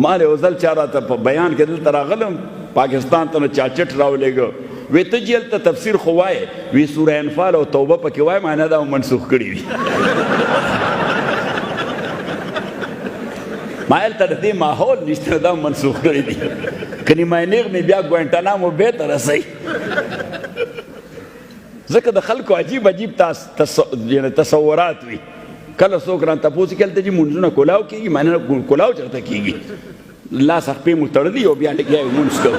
ما له وزل چا راته په بیان کې دلته راغلم پاکستان ته نو چا چټ راولېږه وی ته چې هلته تفسیر خو وایې وی سوره انفال او توبه پکې وایې ما نه دا منسوخ کړي وي ما هلته د دې ماحول نشته دا منسوخ کړي دي کني ما نیغ مې بیا ګوانټانامو بېرته رسوي ځکه د خلکو عجیب عجیب تصورات وي کله څوک رانه تپوس کوي هلته چې مونځونه کلاو کېږي ما نه کلاو چېرته کېږي لاس خپې مو تړلي او بیا لګیا یې مونځ کوو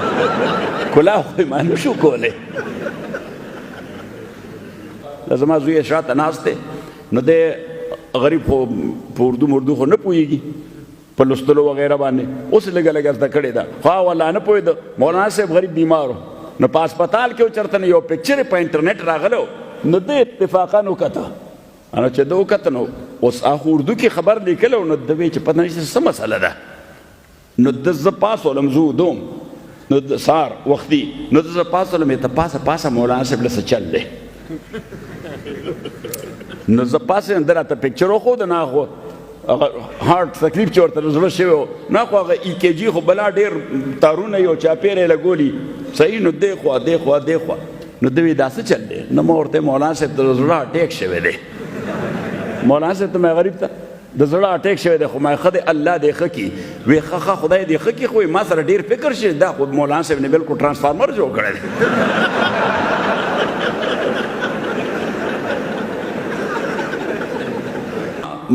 کلاو خو یې ما نه شو کولی دا زما زوی یې شاته ناست دی نو دی غریب خو په اردو مردو خو نه پوهېږي په لوستلو وغیره باندې اوس یې لږه لږه زده کړې ده خو والله نه پوهېده مولانا صاحب غریب بیمار و نو په هسپتال کې چېرته نه یو پکچر یې په انټرنیټ راغلی نو ده اتفاقا وکته نو چې ده وکته نو اوس هغه اردو کې خبر لیکلی و نو ده وایي چې پته نشته څه مسله ده نو ده زه پاسولم زه ودوم نو سهار وختي نو ده زه پاسولم یې ته پاسه مولانا صاحب له څه چل دی نو زه پاسې ده راته پکچر وښود نه خو هارټ تکلیف چې ورته زړه شوی و نه خو هغه ای کې جي خو بلا ډېر تارونه یو چاپېره یې لګولي صحیح نو دی خوا دی خوا دی خوا نو ده وایي دا څه چل دی نو ما ورته مولانا صاحب ته د زړه اټیک شوی دی مولانا صاحب ته مې غریب ته د زړه اټیک شوی دی خو ما ښه دی الله دې ښه کړي وی ښه خدای دې ښه کړي خو ما سره ډېر فکر شي دا خو مولانا صاحب نه بلکل ټرانسفارمر جوړ کړی دی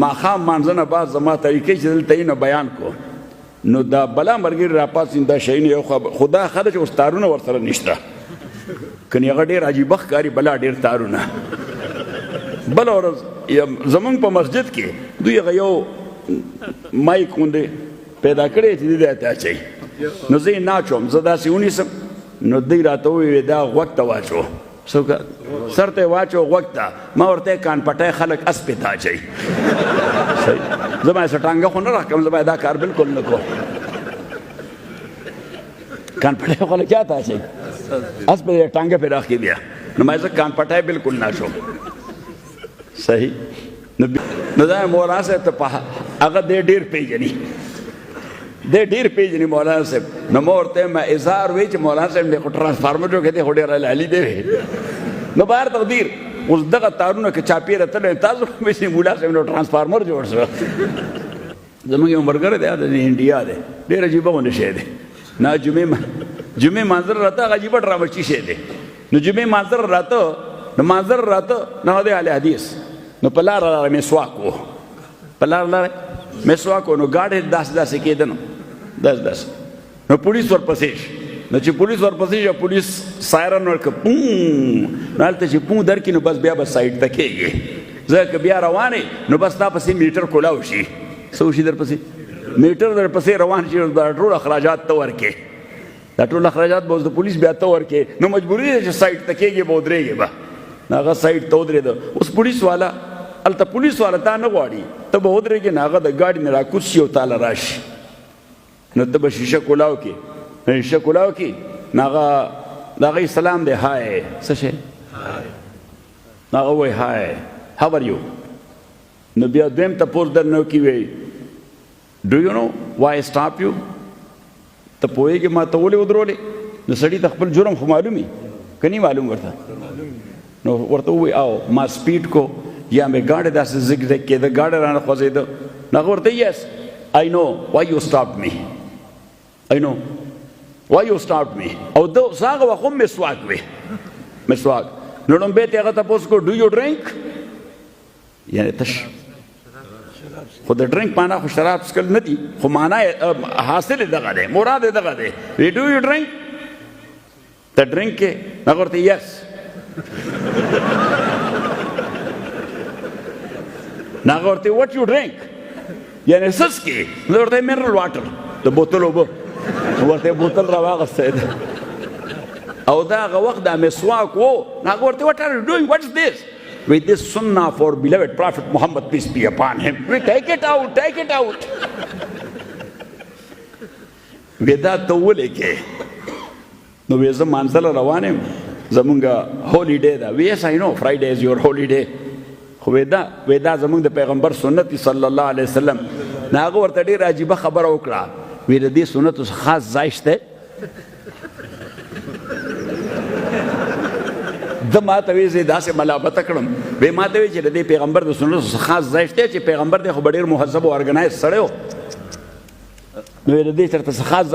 ماښام مانځه نه بعد زما طریقې چې دلته یې نو بیان کو نو دا بلا ملګري راپاڅېن دا شیونه یو خو دا ښه ده چې اوس تارونه ورسره نشته کنې هغه ډېر عجیبه ښکاري بلا ډېر تارونه بله ورځ زمونږ په مسجد کې دوی هغه یو مایک غوندې پیدا کړی چې دې ته اچوي نو زه یې ناچوم زه داسې ونیسم نو دوی راته وویل دا غوږ ته واچو څوک سر ته یې واچو غوږ ته ما ورته کان پټی خلک اسپې ته اچوي زه باید څه ټانګه خو نه راکړم زه باید دا کار بلکل نه کوم کان پټی خلک چا ته اچوي اس پې ټانګه پې راکړي بیا نو ما زه کان پټی بلکل نه شوم صحیح نو دا مولانا صاحب ته هغه دی ډېر پیژني دی ډېر پیژني مولانا صاحب نو ما ورته ما اظهار وی چې مولانا صاحب دی خو ټرانسفارمر جوړ کړی دی خو ډېر علي دی نو بهر تقدیر اوس دغه تارونه که چاپېره تللی تاسو وایي مولا صاحب نو ټرانسفارمر جوړ شو زموږ یو ملګری دی د انډیا دی ډېر عجیبه غوندې شی دی نه جمعې مانځره راته هغه عجیبه ډرامچي شی دی نو جمعې مانځره راته نو مانځره راته نه دی اهل حدیث نو په لاره لاره مسواک و په لاره لاره مسواک و نو ګاډی داسې کېده نو داسې نو پولیس ورپسې شي نو چې پولیس ورپسې شي پولیس سایرن ورکړه پوم نو هلته چې پوم درکړي نو بس بیا به سایډ ته کېږي ځکه که بیا روانې نو بس تا پسې میټر کولاو شي څه وشي در پسې میټر در پسې روان شي دا ټول اخراجات ته ورکې دا ټول اخراجات به اوس د پولیس بیا ته ورکې نو مجبوري ده چې سایډ ته کېږي به ودرېږي به هغه سایډ ته ودرېده اوس پولیس والا هلته پولیس والا تا نه غواړي ته به ودرېږې نو هغه د ګاډي نه راکوز شي او تاله راشي نو ته به شیشه کولاو کې شیشه کولاو کې نو هغه د هغې سلام دی های څه شی نو هغه وایي های how are you نو بیا دویم تپوس درنه وکړي وایي do you know why I stop you ته پوهېږې ما ته ولې ودرولې نو سړي ته خپل جرم خو معلوم وي که نه معلوم ورته نو ورته ووایي او ما سپیډ کو یا مې ګاډی داسې زګ زګ کېده ګاډی رانه خوځېده نو هغه ورته yes I know why you stopped me I know why you stopped me او ده هغه وخت هم مسواک وی مسواک نو ډومبې ته هغه تپوس کو do you drink یعنې تش خو د ډرنک معنا خو شراب څښل نه دي خو معنا حاصل یې دغه دی مراد یې دغه دی وی do you drink ته ډرنک کې هغه ورته yes هغه ورته what you drink یعنې څه څښې نو ورته mineral water د بوتل اوبه ورته بوتل راواغستی ده او دا هغه وخت دا مسواک و هغه ورته what are you doing what is this with this sunnah for beloved prophet Muhammad peace be upon him we take it out وی دا ته ولې کې نو وی زه مانځله روان یم زمونږ هولی ډے ده وی yes I know Friday is your holy day خو وی دا زمونږ د پیغمبر سنت صلی الله علیه وسلم نو هغه ورته ډېره عجیبه خبره وکړه وی د دې سنتو خاص ځای شته ده ما ته وی زه داسې ملامته کړم وی ما ته وی چې د دې پیغمبر د سنتو خاص ځای شته چې پیغمبر دی خو به ډېر مهذب او ارګنایز سړی و نو د دې چېرته څه خاص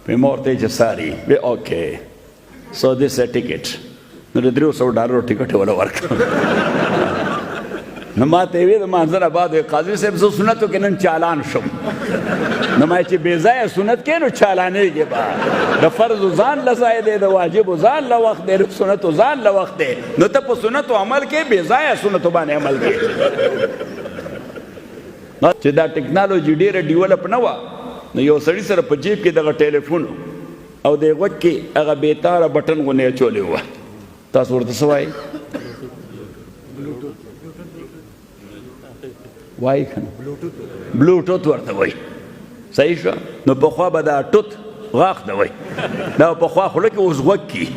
وی ما ورته چې ساري وی اوکې سو دس ټیکټ نو د $300 ټیکټ یې وله ورکړم نو ما ته یې وی د مانځه نه بعد وی قاضي صاحب زه سنتو کې نن چالان شم نو ما چې بې ځایه سنت کې نو چالانېږي به د فرض ځان له ځای دی د واجبو ځان له وخت دی د سنتو ځان له وخت دی نو ته په سنتو عمل کې بې ځایه سنتو باندې عمل کې چې دا ټکنالوجي ډېره ډیولپ نه وه نو یو سړي سره په جیب کې دغه ټیلیفون او د غوږ کې هغه بېتاره بټن غوندې اچولې وه تاسو ورته څه وایي وایي که نه بلوټوت ورته وایي صحیح شوه نو پخوا به دا ټوت غاښ ته وایي دا پخوا خوله کې اوس غوږ کې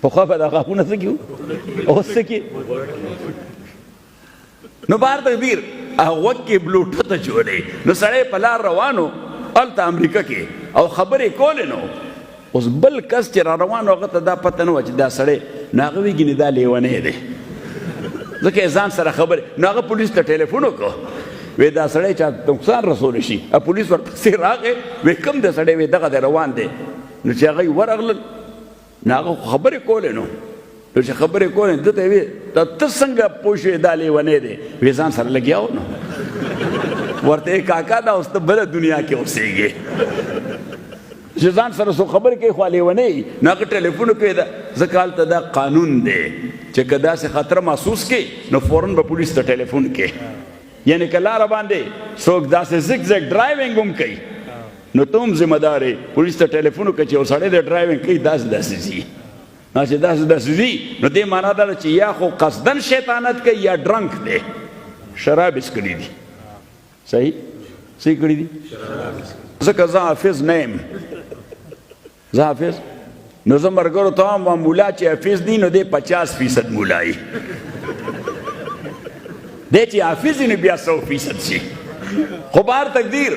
پخوا به دا غاښونه څه کې اوس څه کې نو بهر تقدیر غوږ کې بلوټوت اچولی نو سړی په لار روانو هلته امریکا کې او خبرې کولې نو اوس بل کس چې را روانو هغه ته دا پته نه وه چې دا سړی نو هغه وی ګینې دا لیونی دی ځکه یې ځان سره خبرې نو هغه پولیس ته ټیلیفون وکړو وی دا سړی چا نقصان رسولی شي پولیس ورپسې راغی وی کوم دی سړی وی دغه دی روان دی نو چې هغه یې ورغلل نو هغه خبرې کولې نو چې خبرې کولې ده ته یې وی ته څنګه پوه شوې دا لیونی دی وی ځان سره لګیا و نو ورته یې کاکا دا اوس ته بله دنیا کې اوسېږې چې ځان سره څو خبرې کوي خو لیونی نو هغه ټیلیفون کوي ځکه هلته دا قانون دی چې که داسې خطره محسوس کړي نو فوراً به پولیس ته ټیلیفون کوي یعنې که لاره باندې څوک داسې زیګ زیګ ډرایوینګ هم کوي نو ته هم ذمه دار یې پولیس ته ټیلیفون وکړه چې یو سړی دی ډرایوینګ کوي داسې داسې ځي چې داسې داسې ځي نو دې معنا دا ده چې یا خو قصدن شیطانت کوي یا ډرنک دی شراب یې څکړي دي صحیح صحیح کړي دي ځکه زه حافظ نه یم زه حافظ نو زه ملګرو ته وایم مولا چې حافظ دی نو دی 50% مولایي دی چې حافظ دی نو بیا 100% شي خو بهر تقدیر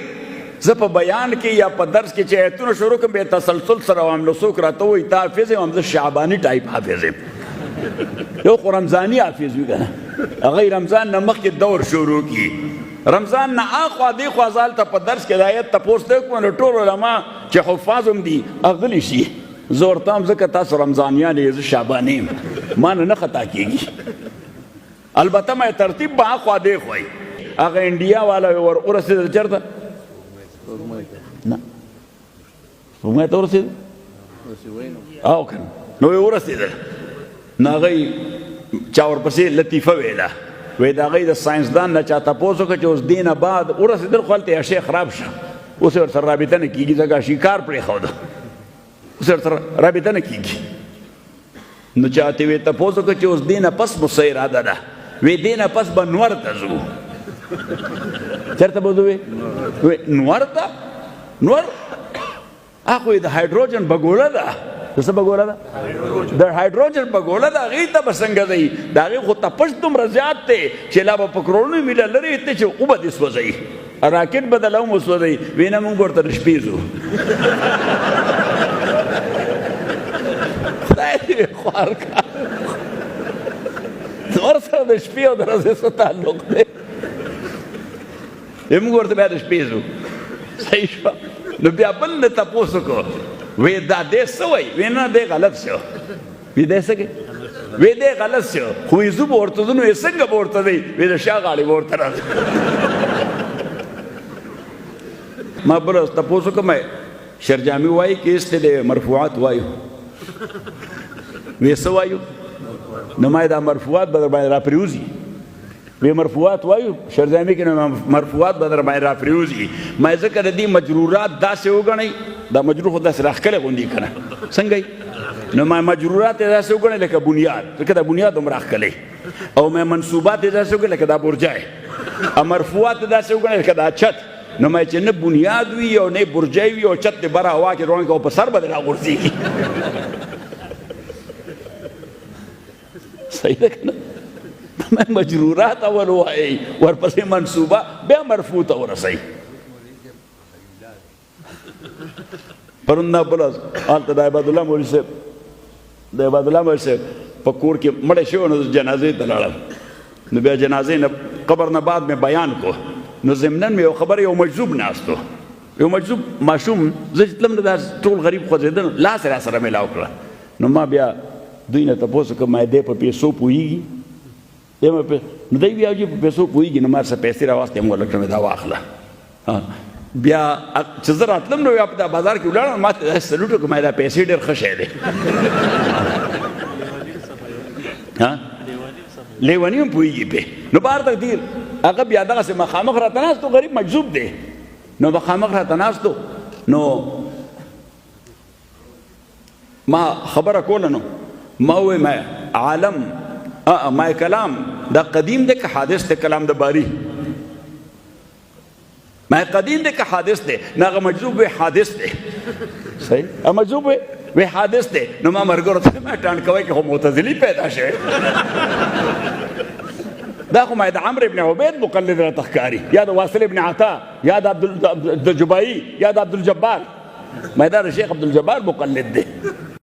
زه په بیان کې یا په درس کې چې ایتونه شروع کړم بیا تسلسل سره وایم نو څوک راته وایي ته حافظ یم زه شعباني ټایپ حافظ یم یو خو رمضاني حافظ وي که نه هغه رمضان نه مخکې دور شروع کړي رمضان نه اخوا دیخوا زه هلته په درس کې د آیت تپوس ته وکړم نو ټول علما چې حفاظ هم دي غلي شي زه ورته هم ځکه تاسو رمضانیان یې زه شعباني یم ما نه خطا کېږي البته ما ترتیب به اخوا دیخوا وي هغه انډیا والا ور ورسېدل چېرته نه سپوږمۍ ته ورسېدل او که نه نو یې ورسېدل نو هغه چا ورپسې لطیفه ویله وی د هغې د ساینسدان نه چا تپوس وکړه چې اوس دې نه بعد ورسېدل خو هلته یې شی خراب شه اوس یې ورسره رابطه نه کېږي ځکه شکار پرېښوده اوس یې ورسره رابطه نه کېږي نو چاته وی تپوس وکړه چې اوس دې نه پس مو څه اراده ده وی دې نه پس به نور ته ځو چېرته به ځو وی نور ته نور هغه د هایډروجن بګوله ده د څه بګوله ده د هایډروجن بګوله ده هغې ته به څنګه ځئ د هغې خو تپش دومره زیات دی چې لا به په کروڑونو میله لرې ته چې اوبه دې سوځئ راکټ به دله هم وسوځئ وی نه مونږ ورته د شپې ځو خدای دې خوار کړه نور سره د شپې او د ورځې څه تعلق دی مونږ ورته بیا د شپې ځو صحیح شوه نو بیا بل نه تپوس وکړو وی دا دی څه وایي وی نه دی غلط شو وی دی څه کوي وی دی غلط شو خو وی زه به ورته ځو نو وی څنګه به ورته ځئ وی د شا غاړې به ورته راځي ما بله تپوس وکړم شرجامي وایي که ایسته دی مرفوعات وایو وی څه وایو نو ما دا مرفوعات به در باندې را پرېوځي وی مرفوعات وایو شرجامي کې نو مرفوعات به در باندې را پرېوځي ما ځکه د دې مجرورات داسې وګڼئ دا مجرور خو داسې راښکلی غوندې که نه څنګه نو ما مجرورات یې داسې وګڼئ لکه بنیاد ځکه دا بنیاد هم راښکلی او ما منصوبات یې داسې وګڼئ لکه دا برجای او مرفوعات یې داسې وګڼئ لکه دا چت نو ما چې نه بنیاد وي او نه برجای وي او چت دې بره هوا کې روان او په سر به دې راغورځېږي صحیح ده که نه مجرورات اول وایي ورپسې منصوبه بیا مرفوع ته ورسوي. پرون دا بله هلته د عباد الله مولوي صاحب په کور کې مړی شوی نو جنازې ته لاړم نو بیا جنازې نه قبر نه بعد مې بیان کو نو ضمناً مې یو خبر یو مجذوب ناست و یو مجذوب ماشوم زه چې تلم نو دا ټول غریب خوځېده لاس یې راسره میلاو کړه نو ما بیا دوی نه تپوس وکړه ما دی په پیسو پوهېږي نو دی بیا چې په پیسو پوهېږي نو ما څه پیسې راواستې مو لکه مې دا واخله بیا چې زه راتلم نو بیا په دا بازار کې ولاړم ما ته سلوټ وکړه ما دا پیسې ډېر ښه شی دی لیونی هم پوهېږي پې نو بهر تقدیر هغه بیا دغسې مخامخ راته ناست و غریب مجذوب دی نو مخامخ راته ناست و نو ما خبره کوله نو ما ووایي ما عالم ما کلام دا قدیم دی که حادث دی کلام د باری ما قدیم دی که حادث دی نو هغه مجذوب وی حادث دی صحیح هغه مجذوب وی حادث دی نو ما ملګرو ته ما ټانډ کوی که خو معتزلي پیدا شوی دا خو ما د عمرو ابن عبید مقلد راته ښکاري یا د واصل ابن عطا یا د عبدالجبایي یا د عبدالجبار ما دا د شیخ عبدالجبار مقلد دی